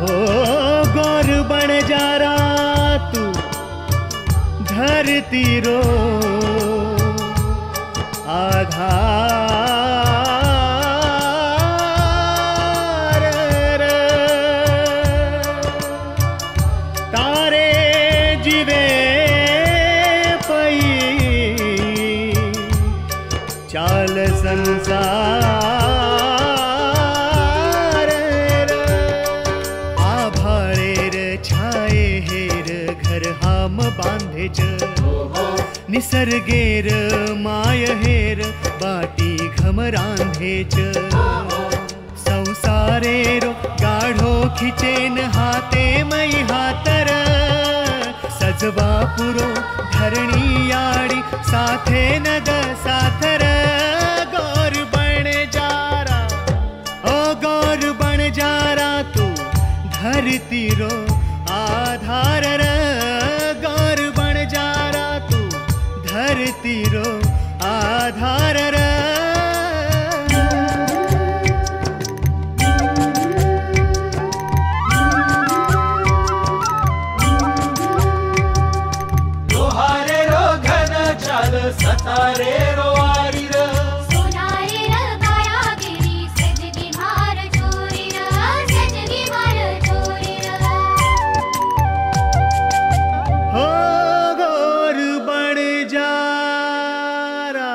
हो गौर बन जा रहा तू धरती रो आधार रे। तारे जीवे पई चाल संसार रे। आभाळे रे छाये हेर घर हाम बांधे च निसर्गेर माय हेर बाटी घम रांधेच। संसारेरो गाढो खिचेन हाते मई हातर सजवा पुरो धरणी याडी साथे नद साथर। गौर बन जारा ओ गौर बन जारा तू धरती रो आधार रे। गौर बन जारा तू धरती रो आधार रे। लोहारे रो घन चाल सतारे रो वारी रे। सोनारे र कायागिरी सजगी मार चोरी र सजगी मार चोरी र। हो गौर बन जारा।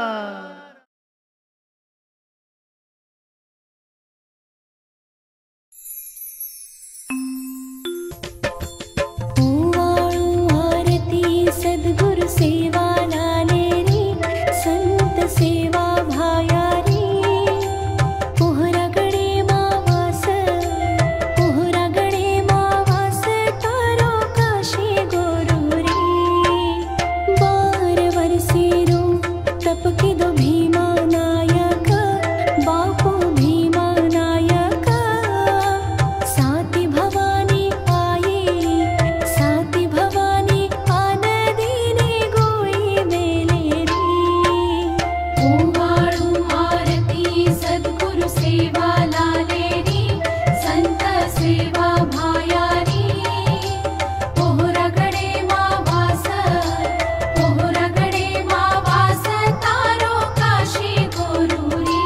ओवाळू आरती सद्गुरु सेवा लाले रे संत सेवा भाया रे। पोहरागडे मावास तारो काशी गोरू रे। 12 वर्षे रो तप किदो भीमा नायक बापू भीमा नायक। साती भवानी आनदीने गोळी मेले रे। ओवाळू आरती सद्गुरु सेवा लाले रे संत सेवा भाया रे। पोहरागडे मावास तारो काशी गोरू रे।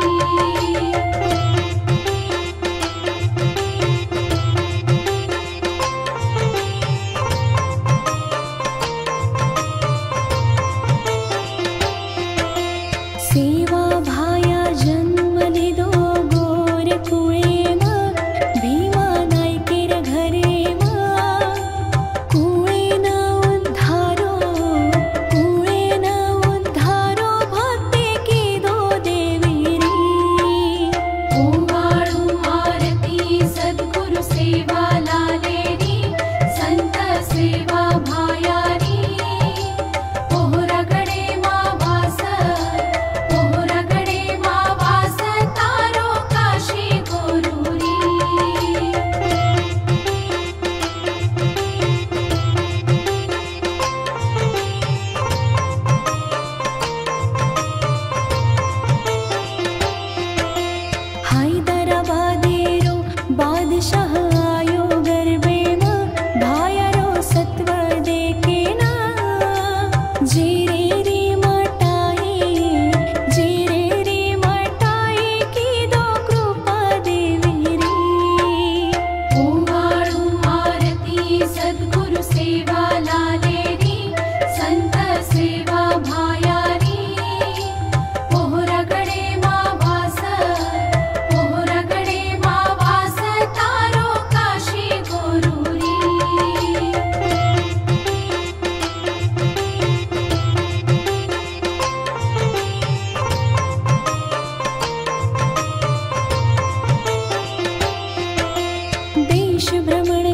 सेवा भाया जन्म लिदो गोर कुळेमा भीमा नायकेर घरेमा। कुळेन उद्धारो भक्ते किदो देवी रे। ओवाळू आरती सद्गुरु सेवा लाले रे संत सेवा भाया रे। पोहरागडे मावास तारो काशी गोरू रे। हैदराबादेरो बादशाह आयो गरबेमा भायारो सत्व देखेना। जेरे रे मटाए किदो कृपा देवी रे। ओवाळू आरती सद्गुरु सेवा लाले रे संत सेवा भाया रे। पोहरागडे मावास तारो काशी गोरू रे। देश भ्रमण